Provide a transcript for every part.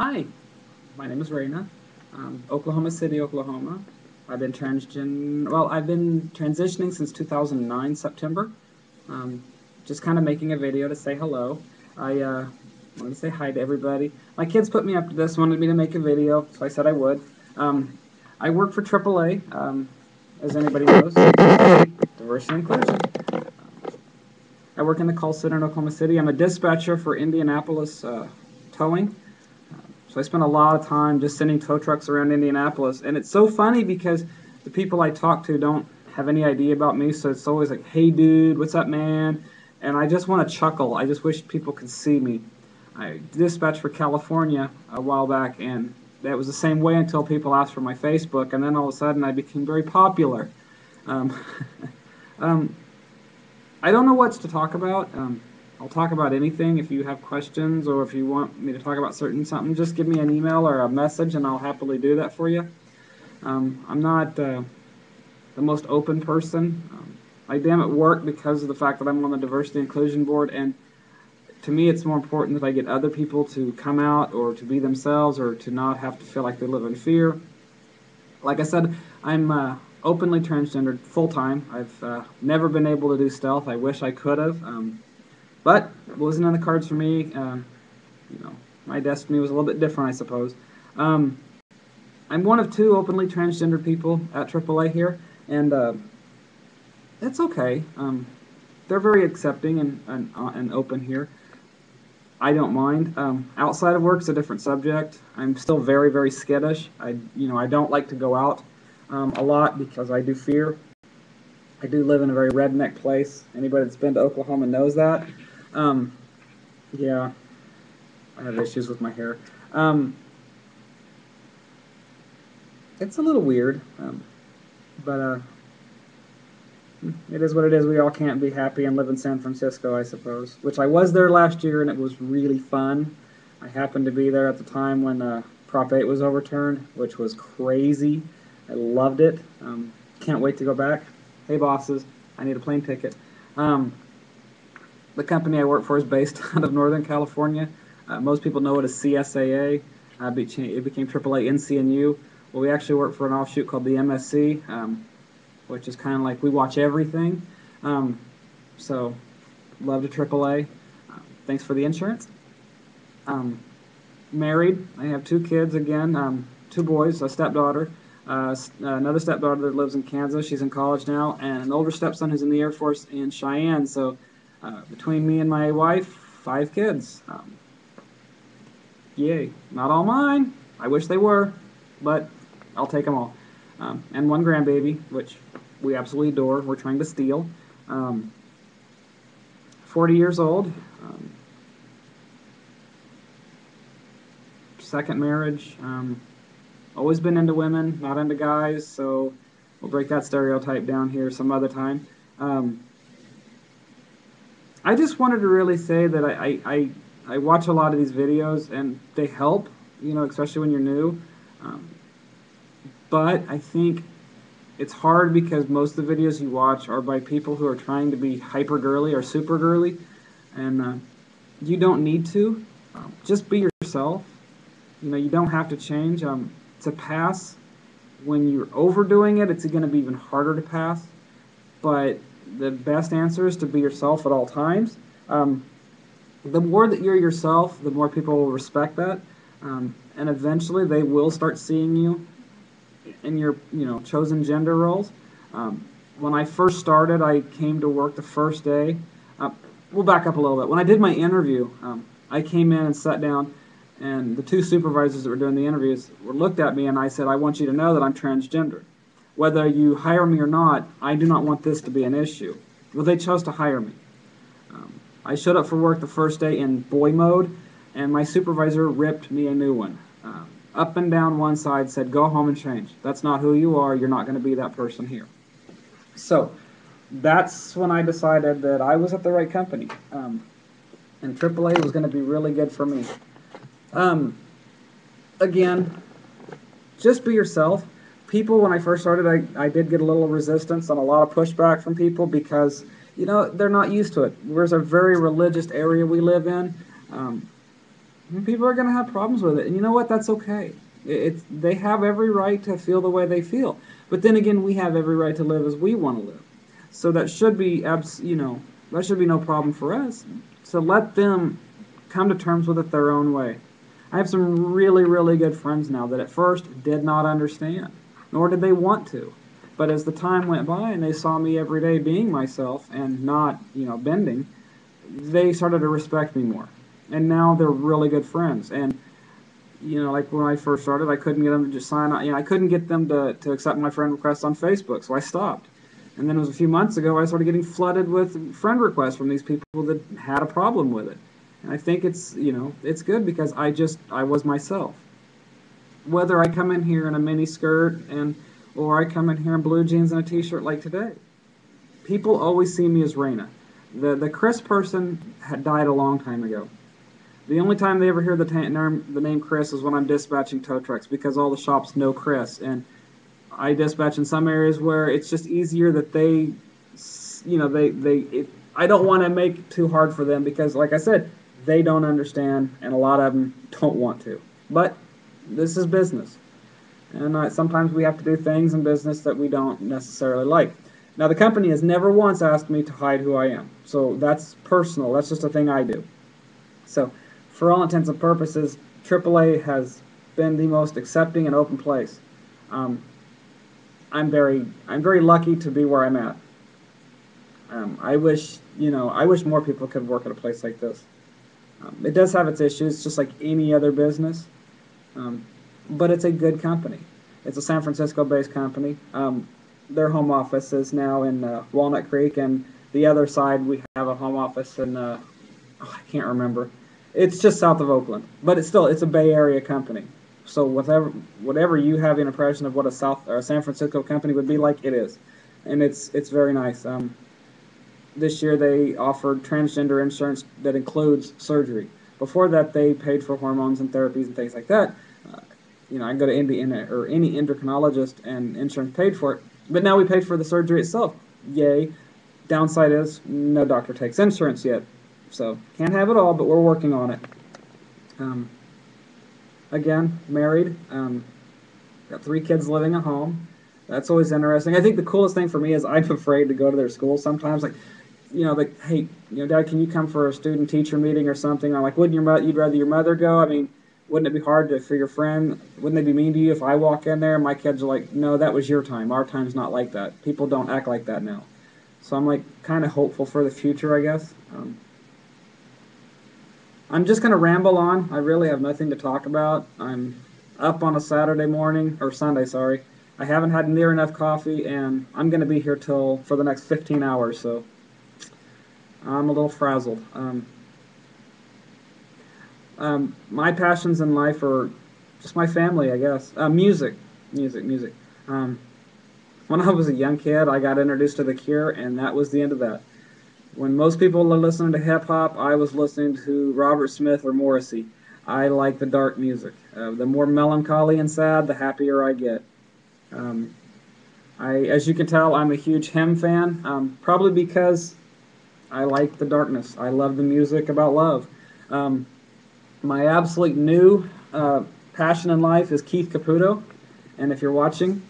Hi, my name is Rayna. Oklahoma City, Oklahoma. I've been transitioning since 2009 September. Um, just kind of making a video to say hello. I wanted to say hi to everybody. My kids put me up to this, wanted me to make a video, so I said I would. I work for AAA, as anybody knows, diversity and inclusion. I work in the call center in Oklahoma City. I'm a dispatcher for Indianapolis Towing. So I spend a lot of time just sending tow trucks around Indianapolis. And it's so funny because the people I talk to don't have any idea about me. So it's always like, hey, dude, what's up, man? And I just want to chuckle. I just wish people could see me. I dispatched for California a while back, and that was the same way until people asked for my Facebook. And then all of a sudden I became very popular. Um, um, I don't know what to talk about. I'll talk about anything. If you have questions or if you want me to talk about something, just give me an email or a message and I'll happily do that for you. I'm not the most open person. I am at work because of the fact that I'm on the Diversity Inclusion Board, and to me it's more important that I get other people to come out or to be themselves or to not have to feel like they live in fear. Like I said, I'm openly transgendered full-time. I've never been able to do stealth. I wish I could have. But it wasn't in the cards for me. My destiny was a little bit different, I suppose. I'm one of two openly transgender people at AAA here, and it's okay. They're very accepting and open here. I don't mind. Outside of work's a different subject. I'm still very, very skittish. I don't like to go out a lot because I do fear. I do live in a very redneck place. Anybody that's been to Oklahoma knows that. Um, yeah, I have issues with my hair. It's a little weird, but it is what it is. We all can't be happy and live in San Francisco, I suppose, which I was there last year, and it was really fun. I happened to be there at the time when Prop 8 was overturned, which was crazy. I loved it. Can't wait to go back. Hey, bosses, I need a plane ticket. The company I work for is based out of Northern California. Most people know it as CSAA. It became AAA NCNU. Well, we actually work for an offshoot called the MSC, which is kind of like we watch everything. So, love to AAA. Thanks for the insurance. Married. I have two kids again, two boys, a stepdaughter. Another stepdaughter that lives in Kansas. She's in college now, and an older stepson who's in the Air Force in Cheyenne. So between me and my wife, 5 kids. Yay. Not all mine. I wish they were, but I'll take them all. And one grandbaby, which we absolutely adore. We're trying to steal. 40 years old. Second marriage. Always been into women, not into guys, so we'll break that stereotype down here some other time. I just wanted to really say that I watch a lot of these videos, and they help, especially when you're new. But I think it's hard because most of the videos you watch are by people who are trying to be hyper girly or super girly, and you don't need to. Just be yourself. You don't have to change. To pass, when you're overdoing it, it's going to be even harder to pass. But the best answer is to be yourself at all times. The more that you're yourself, the more people will respect that, and eventually they will start seeing you in your chosen gender roles. When I first started, I came to work the first day. We'll back up a little bit. When I did my interview, I came in and sat down, and the 2 supervisors that were doing the interviews looked at me, and I said, I want you to know that I'm transgender. Whether you hire me or not, I do not want this to be an issue. Well, they chose to hire me. I showed up for work the first day in boy mode, and my supervisor ripped me a new one. Up and down one side said, go home and change. That's not who you are. You're not going to be that person here. So that's when I decided that I was at the right company. And AAA was going to be really good for me. Again, just be yourself. People, when I first started, I did get a little resistance and a lot of pushback from people because, they're not used to it. There's a very religious area we live in. And people are going to have problems with it, and you know what? That's okay. They have every right to feel the way they feel, but then again, we have every right to live as we want to live. So that should be that should be no problem for us. So let them come to terms with it their own way. I have some really, really good friends now that at first did not understand, nor did they want to. But as the time went by and they saw me every day being myself and not, bending, they started to respect me more. And now they're really good friends. And, like when I first started, I couldn't get them to just sign on. I couldn't get them to accept my friend request on Facebook, so I stopped. And then it was a few months ago I started getting flooded with friend requests from these people that had a problem with it. And I think it's good because I was myself. Whether I come in here in a mini skirt or I come in here in blue jeans and a t-shirt like today, people always see me as Raina. The Chris person had died a long time ago. The only time they ever hear the name Chris is when I'm dispatching tow trucks because all the shops know Chris, and I dispatch in some areas where it's just easier that I don't want to make it too hard for them because, like I said, they don't understand, and a lot of them don't want to. But this is business, and sometimes we have to do things in business that we don't necessarily like. Now, the company has never once asked me to hide who I am, so that's personal. That's just a thing I do. So, for all intents and purposes, AAA has been the most accepting and open place. Um, I'm very lucky to be where I'm at. I wish more people could work at a place like this. It does have its issues, just like any other business, but it's a good company. It's a San Francisco-based company. Their home office is now in Walnut Creek, and the other side we have a home office in I can't remember. It's just south of Oakland, but it's a Bay Area company. So whatever you have an impression of what a South or a San Francisco company would be like, it is, and it's very nice. This year they offered transgender insurance that includes surgery. Before that, they paid for hormones and therapies and things like that. I go to any endocrinologist and insurance paid for it. But now we pay for the surgery itself. Yay. Downside is no doctor takes insurance yet. So can't have it all, but we're working on it. Again, married. Got 3 kids living at home. That's always interesting. I think the coolest thing for me is I'm afraid to go to their school sometimes. Hey, Dad, can you come for a student-teacher meeting or something? I'm like, you'd rather your mother go? I mean, wouldn't it be hard for your friend? Wouldn't they be mean to you if I walk in there? My kids are like, no, that was your time. Our time's not like that. People don't act like that now. So I'm like kind of hopeful for the future, I guess. I'm just going to ramble on. I really have nothing to talk about. I'm up on a Saturday morning, or Sunday, sorry. I haven't had near enough coffee, and I'm going to be here for the next 15 hours, so I'm a little frazzled. My passions in life are just my family, I guess. Music. When I was a young kid, I got introduced to The Cure, and that was the end of that. When most people are listening to hip-hop, I was listening to Robert Smith or Morrissey. I like the dark music. The more melancholy and sad, the happier I get. As you can tell, I'm a huge hymn fan, probably because I like the darkness. I love the music about love. My absolute new passion in life is Keith Caputo, and if you're watching,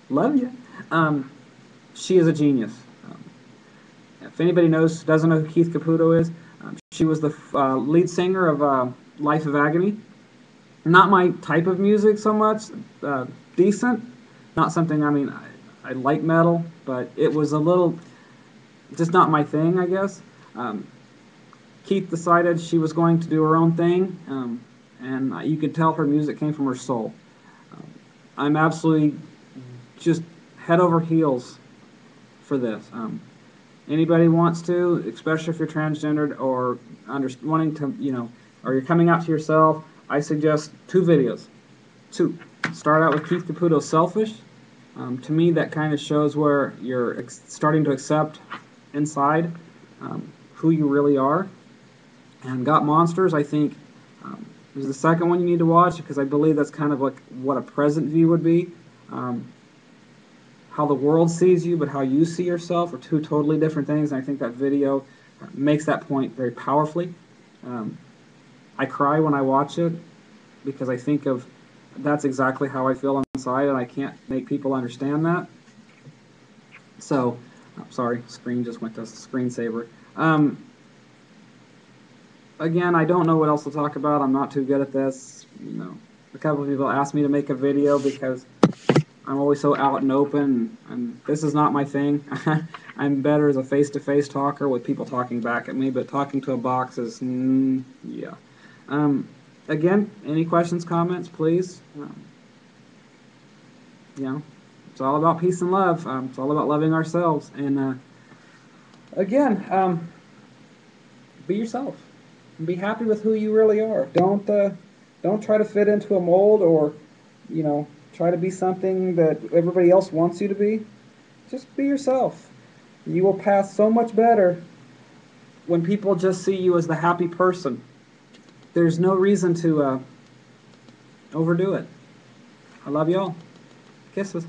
love you. She is a genius. If anybody doesn't know who Keith Caputo is, she was the lead singer of Life of Agony. Not my type of music so much. Decent. Not something, I like metal, but it was a little, just not my thing, I guess. Keith decided she was going to do her own thing, and you could tell her music came from her soul. I'm absolutely just head over heels for this. Anybody wants to, especially if you're transgendered or wanting to, or you're coming out to yourself, I suggest 2 videos. 2. Start out with Keith Caputo's Selfish. To me, that kind of shows where you're starting to accept inside who you really are. And Got Monsters, I think, is the second one you need to watch because I believe that's kind of like what a present view would be. How the world sees you, but how you see yourself are 2 totally different things, and I think that video makes that point very powerfully. I cry when I watch it because I think of that's exactly how I feel inside, and I can't make people understand that. So, sorry, screen just went to screensaver. Again, I don't know what else to talk about. I'm not too good at this. You know, a couple of people asked me to make a video because I'm always so out and open, and this is not my thing. I'm better as a face-to-face talker with people talking back at me, but talking to a box is, yeah. Again, any questions, comments, please? You know, it's all about peace and love. It's all about loving ourselves. And again, be yourself. Be happy with who you really are. Don't try to fit into a mold or, you know, try to be something that everybody else wants you to be. Just be yourself. You will pass so much better when people just see you as the happy person. There's no reason to overdo it. I love y'all. Kisses.